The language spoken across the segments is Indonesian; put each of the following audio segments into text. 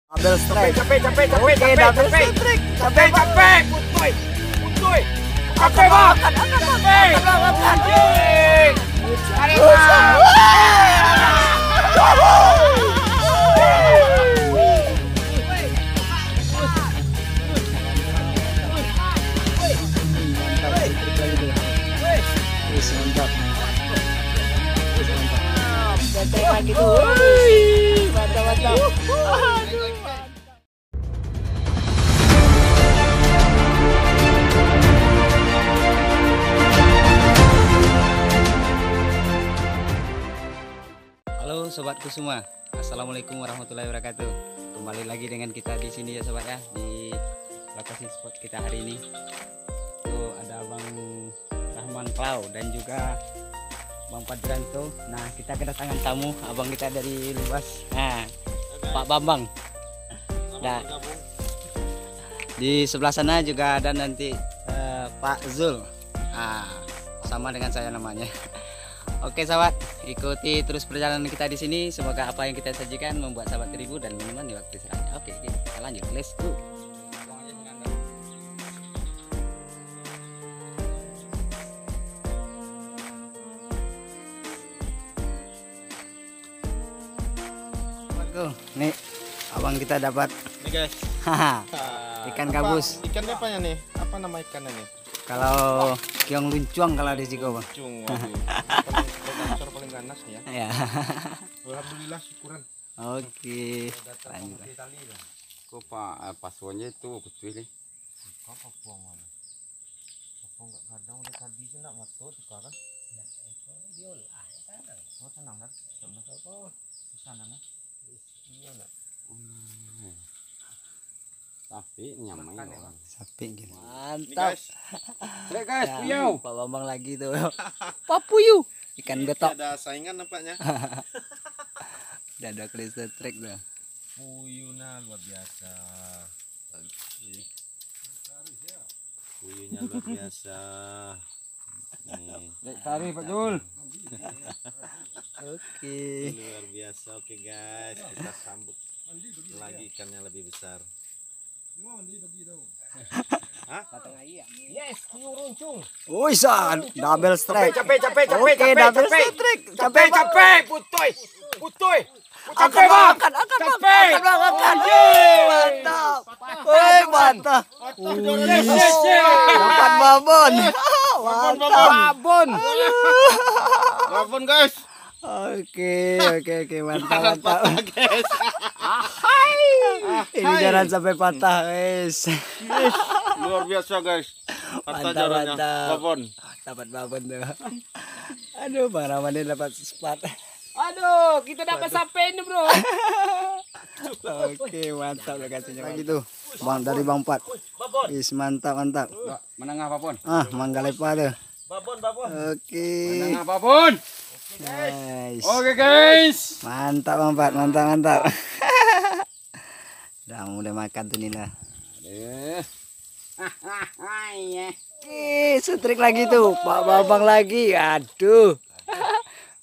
Double strike. Capek. Oke, double strike. Capek. Putoy. Capek bang. Capek. Tarik bang. Mantap. Ganteng lagi tuh. Mantap. Halo sobatku semua, assalamualaikum warahmatullahi wabarakatuh. Kembali lagi dengan kita di sini ya sobat ya, di lokasi spot kita hari ini. Tuh ada Bang Rahman Klau dan juga Bang Padranto. Nah kita kedatangan tamu, abang kita dari Luas. Nah Pak Bambang. Nah di sebelah sana juga ada nanti Pak Zul. Sama dengan saya namanya. Oke sahabat, ikuti terus perjalanan kita di sini. Semoga apa yang kita sajikan membuat sahabat terhibur dan menemani waktu istirahatnya. Oke, kita lanjut. Let's go. Nih, abang kita dapat. Nih guys. Ikan gabus. Ikan apanya nih? Apa nama ikannya nih? Kalau kiong luncuang kalau di Siko bang. Cung. Paling ganas ya. Ya. Alhamdulillah syukuran. Oke. Lanjut. Kok Pak pasuannya itu betul nih? Apa buang mana? Apa enggak kadang udah tadi sih enggak masuk suka kan? Oh tenang kan? Di sana kan? Iya enggak? Tapi nyamai Sapi gitu. Ini Mantap. guys. Ya, puyuh. Pak Bambang lagi tuh. Pak Puyuh. Ikan betok. Ada saingan nampaknya. Udah ada klister trek tuh. Puyuh luar biasa. Puyuhnya luar biasa. Nih. Tarik Pak Jul. Oke. Luar biasa. Oke guys, kita sambut lagi ikannya lebih besar. Yes, puyuh runcung. Woi san, double strike. Capek. Oke, double strike. Capek. Putoy. Akan bang, akan mantap. Woi mantap. Dapat babon. Mantap. Babon guys. Oke, mantap. Ini jangan sampai patah, guys. Luar biasa guys. Mantap. Babon. Dapat babon tuh. Aduh, Bang Rahman ini dapat spot. Aduh, kita dapat sampai ini bro. Oke, mantap lokasinya. Lagi tuh, Bang dari Bang Pat. Is mantap. Menengah apapun. Manggalepa tuh. Babon. Oke. Menengah apapun. Nice. Oke guys. Mantap Bang Pat, mantap. Udah makan tuh Nina. Setrik lagi tuh, Pak Bambang lagi. Aduh.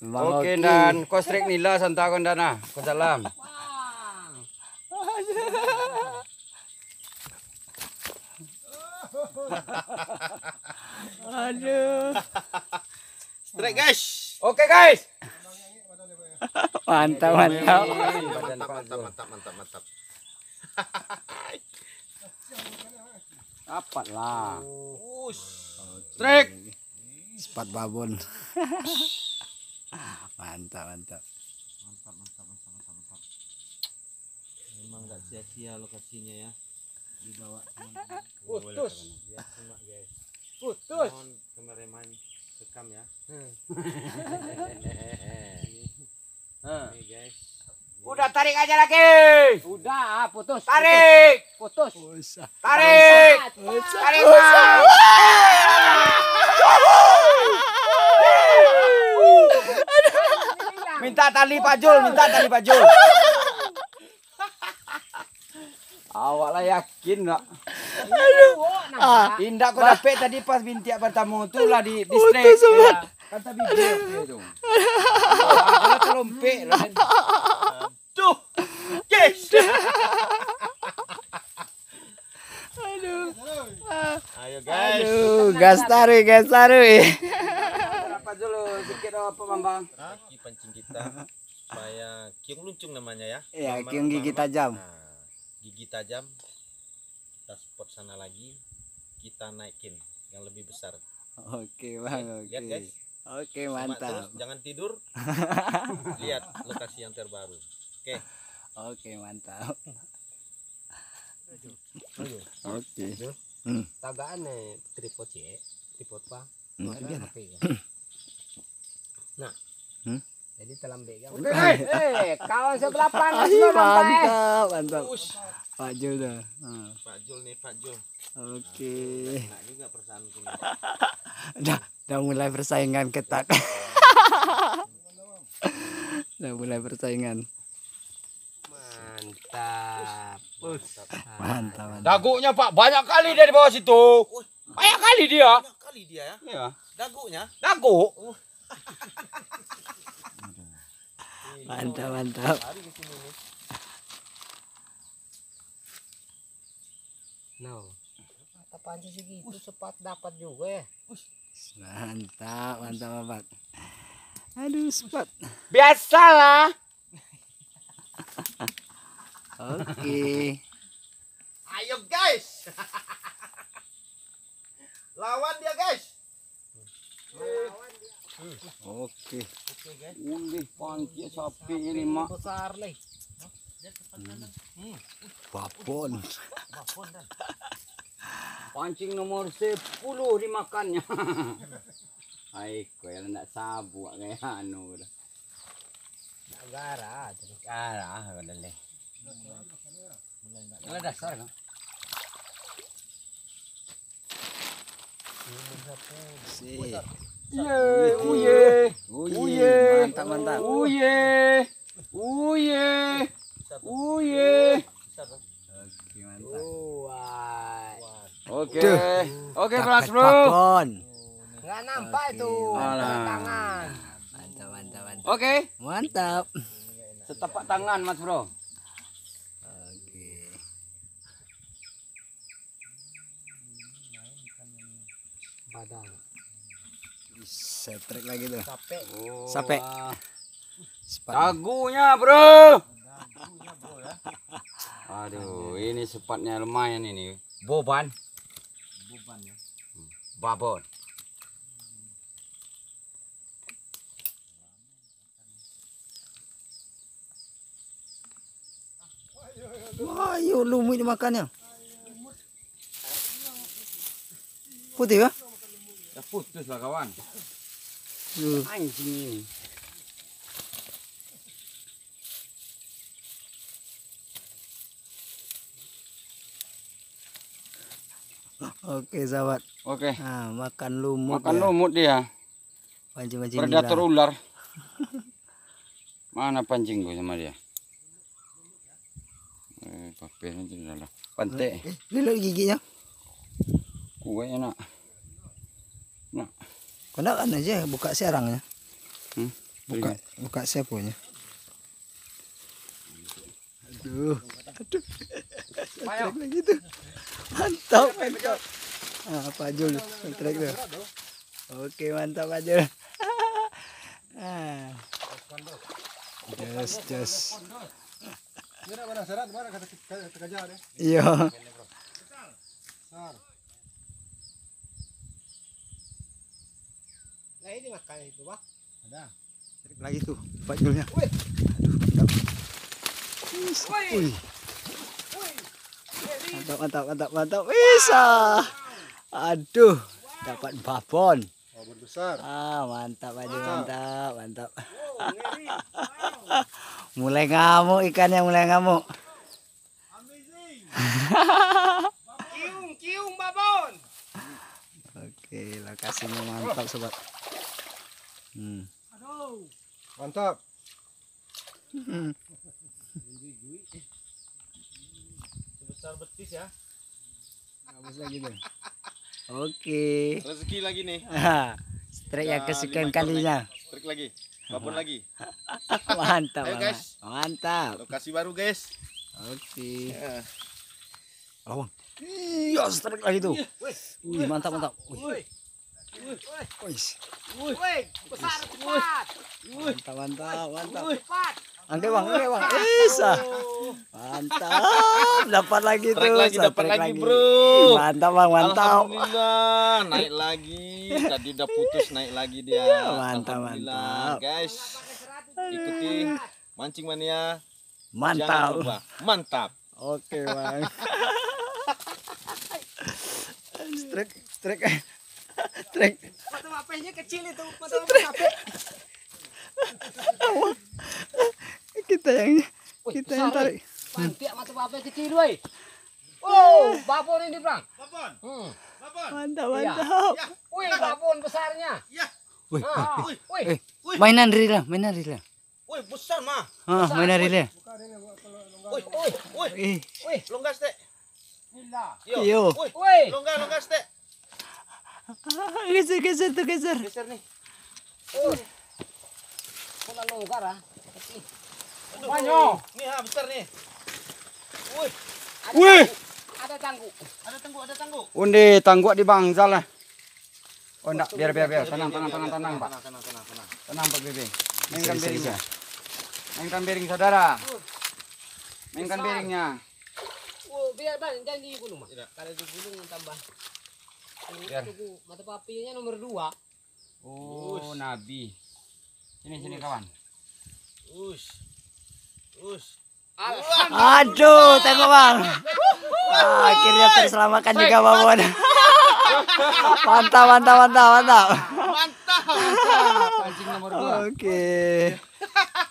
Oke dan kostrik nila santa kondana. Salam. Aduh. Strike guys. Oke guys. Mantap. Mantap. Dapat lah. Strike. Spot babon. Mantap. Memang nggak sia-sia lokasinya ya. Dibawa Putus. Putus. Mohon kameramen rekam ya. Nih guys. Udah tarik aja lagi. Udah putus. Tarik. Putus. Tarik. Bang. Minta tali Pak Jul. Awak lah yakin nggak? Indah kau dapet tadi pas bintiak pertama tu lah di straight. Kata bibir tu. Kalau terlompek lah. Tuh. Yes. Ayo guys. Aduh, gas tarik, gas tarik. Berapa dulu sedikit apa Bambang? Lagi pancing kita supaya kiung luncung namanya ya. Iya, Mama- kiung gigi mama- tajam. Nah, gigi tajam. Kita spot sana lagi. Kita naikin yang lebih besar. Oke bang, oke. Lihat guys. Oke Simak mantap. terus, jangan tidur. Lihat lokasi yang terbaru. Oke. Oke mantap. Ayo. Oke. Tagaan tripod sih, tripod pa. Iya. Nah. Hmm? Jadi telambek kan. Oke. Kawan sebelah panas Mantap, mantap. Ush. Pak Jul dah. Pak Jul nih, Pak Jul. Oke. Enak juga persahaanku nih. Udah mulai persaingan ketat. Udah mulai persaingan. Mantap. Mantap. Mantap, mantap. Dagunya Pak banyak kali dia di bawah situ. Banyak kali dia. Banyak kali dia ya. Iya. Dagunya. Dagu. Mantap, mantap. Lari ke sini nih. No. Mata pancing segitu cepat dapat juga ya. Mantap, mantap, mantap. Aduh, spot. Biasalah. Oke. Ayo guys. Lawan dia guys. Oke. Oke guys. Uli pancing sapi ini mak. Besar nih. Babon. Babon dan. Pancing nomor 10 dimakannya. Hai, kau yang nak sabu kayak anu. Negara, negara, kadang leh. Mulai dasar kan? Si. Uye, Uye. Mantap, mantap. uye, uye, uye. Besar dong. Oke, mantap. Oke, Duh. oke Dapat kelas bro. babon. Nggak nampak itu. Tangan. Mantap, mantap, mantap. Oke, Mantap. setapak tangan mas bro. Oke. Badang. Setrek lagi tuh. Capek. Sampai. Spot. Dagunya bro. Aduh, ini sepatnya lumayan ini. Boban. Beban ya. Babon. Wah, yuk lumut dimakannya. Putih ya? Ya putus lah kawan. Yuh. Anjing ini. Oke, sahabat. Oke. Nah, makan lumut. Makan ya. lumut dia. Pancing-pancing Predator nila. ular. Mana pancing gua sama dia? Papel itu adalah pantai. Lihat giginya. Kue enak. Nah, Kau nak kan aja buka sarangnya. Buka ini. buka seponya. Aduh. Aduh. Trek lagi tuh. Mantap, mantap. Ah, Pak Jul, trek tuh. Oke, mantap Pak Jul. Ah. Jos. Iya. nah ini makan itu Pak. Trek lagi tuh Pak Julnya. Aduh, mantap. Wih. Mantap, mantap, mantap, mantap. Bisa. Aduh, dapat babon. Besar. Ah, mantap aja, mantap, mantap. Mulai ngamuk ikannya, mulai ngamuk. Kiung babon. Oke, lokasinya mantap sobat. Mantap. Sebesar betis ya. Bagus lagi tuh. Oke. Rezeki lagi nih. Strike yang kesekian kalinya. Trik lagi. Babon lagi. Mantap, Ayo, guys. mantap. Lokasi baru guys. Oke. Ya. Lawang. Iya, strike lagi tuh. Wih, mantap mantap. Wih, Besar cepat. mantap mantap mantap. Cepat. Angkat bang, Isa. Mantap, dapat lagi tuh. Strike lagi, dapat strike lagi, bro. Mantap bang, mantap. Alhamdulillah, naik lagi. Tadi udah putus, naik lagi dia. Mantap, Alhamdulillah, mantap. guys. Ikuti Mancing Mania. Jangan Mantap. lupa. Mantap. Oke bang. Strike, strike, strike. Mata HP-nya kecil itu. Mata HP. Kita yang tarik. Pantiak mata HP kecil woi. Oh, babon ini, Bang. Babon. Mantap, Iya. mantap. Wih, babon besarnya. Ya. Wih, Wih. mainan rila, mainan rila. Woi, besar mah. Ah, mainan rila. Woi, woi. Ih, Wih, Longgas, Teh. Yo. Woi, wih. longgas, Teh. geser, geser tuh, geser. Geser nih. Kena longgar ah. Aduh. Banyak. Nih, besar nih. Woi, Wih, Ada tangguh. ada tangguh. undi tangguk di bangsal lah. Oh enggak, biar. Tenang, Pak. Tenang. Tenang, Pak Bebe. Mainkan beringnya. Mainkan bering, saudara. Mainkan beringnya. Oh, biar Bang, jangan di gunung, Mas. Tidak. Kalau di gunung tambah. Ini Biar. tunggu mata papinya nomor 2. Oh, Nabi. Sini kawan. Us. Aduh, tengok bang. Akhirnya terselamatkan juga babon. Mantap. Mantap. Pancing nomor 2. Oke.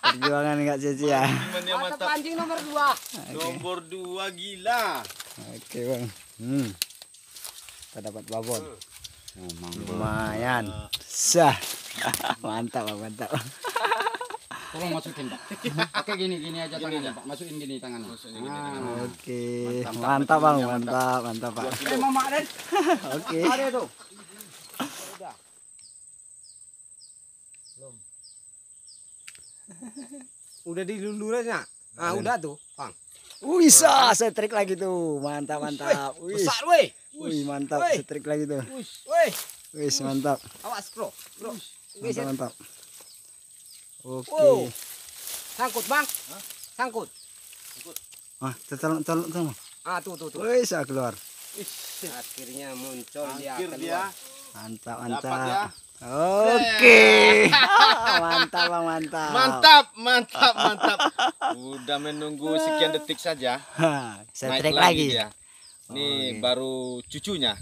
Perjuangan nggak sia-sia. Mania Mata mantap. pancing nomor 2. Nomor 2 gila. Oke bang. Kita dapat babon. Lumayan. Sah. Mantap bang, mantap. Tolong masukin Pak. Oke gini aja tangannya Pak. Masukin gini tangannya. Oke. Mantap bang, mantap pak. Mama Den. Oke. Ada tuh. Udah dilulurannya. Ah, udah tuh, Bang. Wih, setrik lagi tuh. Mantap. Wih, Besar weh. wih mantap. Wih. Setrik lagi tuh. Weh. Wih, mantap. Awas, Bro. Mantap. Oke. Wow. Sangkut, Bang. Sangkut. Tolong. Ah, tuh. Wih, saya keluar. Akhirnya muncul Akhir dia dia. keluar. Mantap. Dapat ya. Oke. Mantap bang, mantap. Mantap. Udah menunggu sekian detik saja. Setrik Naik lagi. dia. Ini baru cucunya,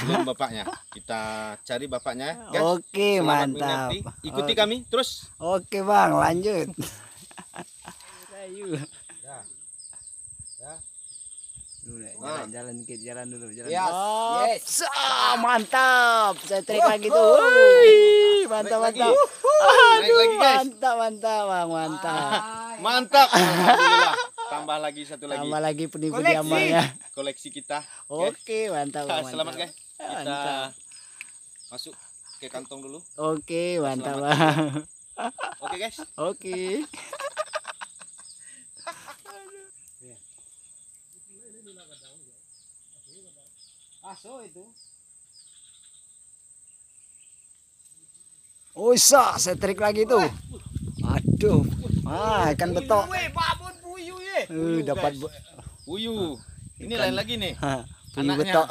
belum bapaknya. Kita cari bapaknya, guys. Oke, Selamat mantap. menikmati. Ikuti kami terus. Oke bang, lanjut. Ayo. Jalan dikit, jalan dulu. Yes. Yes. Mantap. Setrik lagi tuh. Wow. Wih, mantap. Naik lagi, guys. Mantap bang, mantap. Mantap. Alhamdulillah. Tambah lagi satu lagi. Tambah lagi penipu Koleksi. diamannya. Koleksi kita. Oke, mantap. Bang, Selamat, mantap. guys. Kita Mantap. masuk ke kantong dulu. Oke, mantap Selamat. bang. Oke, guys. Oke. Aso itu. Oh, setrik lagi tuh. Aduh. Ikan betok. Weh, babon buyu ye. Dapat Puyuh. Ini Ikan. lain lagi nih. puyu Anaknya. betok.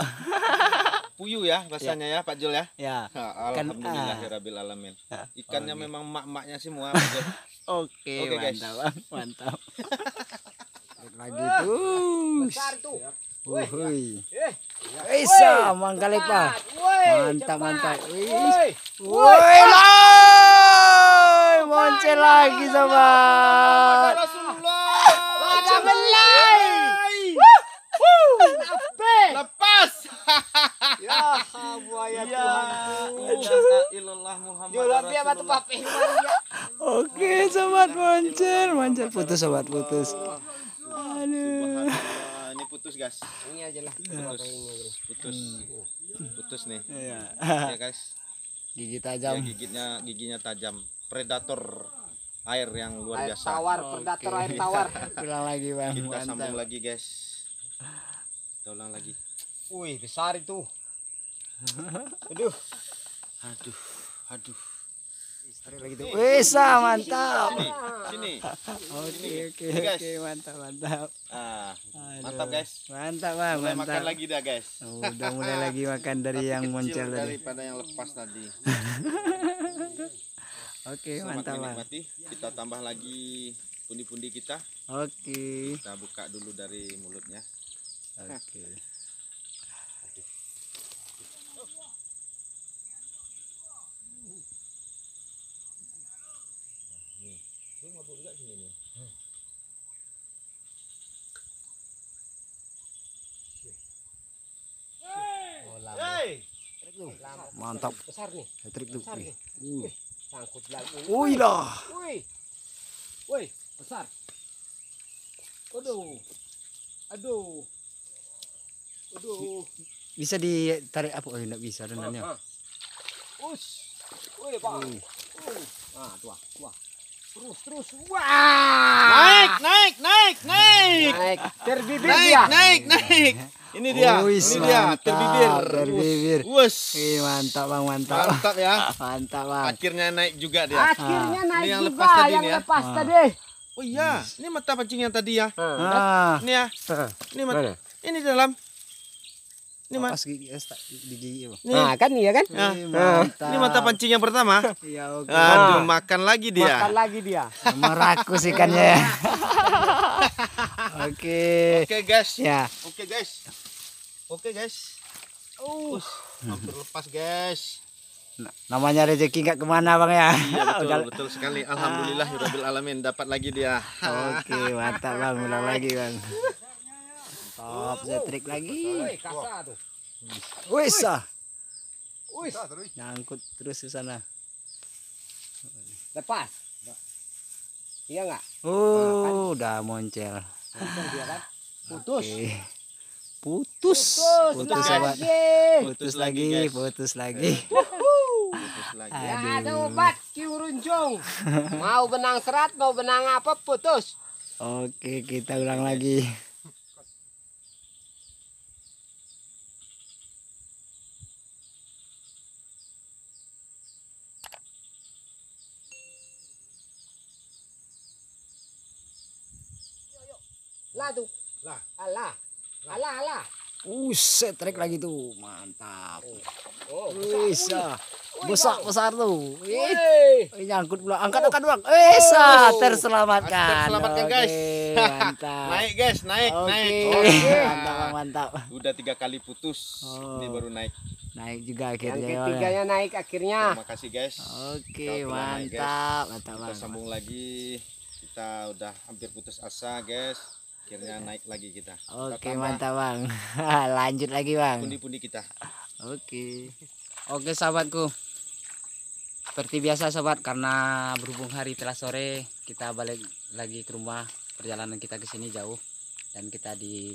Puyuh ya bahasanya ya, Pak Jul ya. Ya. Alhamdulillahirabbil alamin. Ikannya Oke. memang mak-maknya semua, Pak Jul. Oke, Oke, guys. mantap bang, mantap. Setrik lagi tuh. Besar tuh. Wuhui. Eh. Isa, mangkali pak. Woi, Mantap. Wih. Woi. Woi, lai. Moncel lagi sobat. Rasulullah. Ada belai. Lepas. Ya, buaya Ya. Tuhan. Ilallah Muhammad. Jualan dia batu pape. Oke, sobat moncel putus sobat putus. Aduh. Ini putus, guys. Ini aja lah. Putus nih. Iya. Ya, guys. Gigi Ya, tajam. giginya tajam. Predator air yang luar Air biasa. tawar, predator air tawar. Pulang lagi bang, Kita sambung mantap. lagi, guys. Kita ulang lagi. Wih, besar itu. Aduh. Aduh. Tarik lagi tuh. Bisa, mantap. Sini. Oke, Ini, guys. mantap, mantap. Ah, Aduh. mantap guys. Mantap, Bang, Mulai mantap. makan lagi dah guys. Udah mulai lagi makan dari yang Kecil muncul tadi. daripada yang lepas tadi. Oke, Selamat mantap, Bang. menikmati. Kita tambah lagi pundi-pundi kita. Oke. Kita buka dulu dari mulutnya. Oke. Ini mabuk juga sini nih. Hey! Mantap. Besar nih. Trik tuh. Besar nih. Sangkut lagi. Wih lah. Wih. Wih, besar. Aduh. Aduh. Aduh. Bisa ditarik apa? Oh, enggak bisa renangnya. Us. Wih, Pak. Wih. Ah, tua. Terus. Wah! Naik. Naik. Terbibir dia. Naik. Ini dia. Wis, Ini dia mantap, terbibir. terbibir. Wes. Mantap, Bang, mantap. Mantap ya. Mantap, Bang. Akhirnya naik juga dia. Akhirnya naik Ini yang juga lepas tadi yang nih ya. lepas tadi. Oh iya, ini mata pancing yang tadi ya. Ah. Ini ya. Ini mata. Ini dalam. Ini mata. Pas di gigi, Bang. Nih. Nah, kan iya kan? Nah, Mantap. ini mata pancing yang pertama. Iya, oke. Aduh, makan lagi dia. Makan lagi dia. Merakus ikannya ya. Oke. Oke guys. Ya. Oke guys. Hampir lepas guys. Namanya rezeki nggak kemana, Bang ya. Iya betul sekali. Alhamdulillah Rabbil alamin dapat lagi dia. Oke, mantap, Bang. Ulang lagi, Bang. Top, trik lagi. Woi, kasar tuh. Wis, ah. Wih, Nyangkut terus ke sana. lepas. Iya enggak? Oh, udah moncel. Dia kan? Putus. Oke. Putus sobat. Putus lagi. Putus lagi. Ya, ada obat kiurunjung. Mau benang serat, mau benang apa, putus. Oke, kita ulang lagi. Lah tuh. Lah. Alah. Set trik lagi tuh. Mantap. Oh, Bisa. Besar tuh. Wih. Nyangkut pula. Angkat Bang. Bisa terselamatkan. Terselamatkan, guys. Oke, mantap. Naik guys, naik. Oke. Mantap, Bang, mantap. Udah 3 kali putus. Oh. Ini baru naik. Naik juga Yang akhirnya. Bang, ya. ketiganya naik akhirnya. Terima kasih guys. Oke, Kita telah naik, guys. mantap, Kita Bang. sambung lagi. Kita udah hampir putus asa guys. Akhirnya naik lagi kita. Kita Oke, tambah mantap, Bang. Lanjut lagi, Bang. pundi-pundi kita. Oke, sahabatku. Seperti biasa, sahabat, karena berhubung hari telah sore, kita balik lagi ke rumah. Perjalanan kita ke sini jauh dan kita di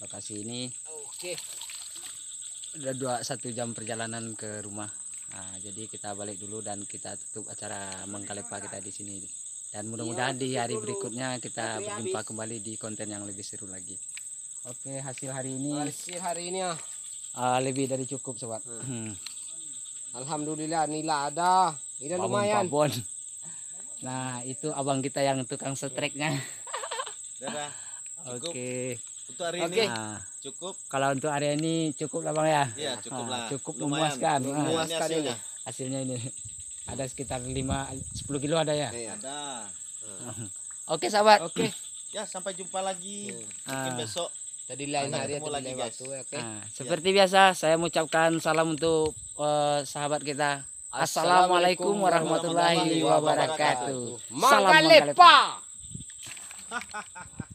lokasi ini Oke. udah 1 jam perjalanan ke rumah. Nah, jadi kita balik dulu dan kita tutup acara Mangkalepa kita di sini. Dan mudah-mudahan di hari berikutnya kita berjumpa kembali di konten yang lebih seru lagi. Oke, hasil hari ini Hasil hari ini ya. lebih dari cukup, sobat. Alhamdulillah nila ada. Ini lumayan. Babon. Nah, itu abang kita yang tukang setreknya. Dadah. Cukup. Oke. Untuk hari Oke. ini Nah, cukup. kalau untuk hari ini cukup lah, Bang ya. Iya, cukup lah. Cukup Lumayan. memuaskan. Lumayan Memuaskan hasilnya. Hasilnya ini ada sekitar 10 kilo ada ya. Iya. Ada. Oke, sahabat. Oke. Ya, sampai jumpa lagi. Mungkin Ah. besok. Tadi lain Kita hari ketemu atau lagi, lain guys. waktu. Oke. Nah, seperti biasa saya mengucapkan salam untuk sahabat kita. Assalamualaikum warahmatullahi wabarakatuh. Salam Mangkalepa. Mangkalepa.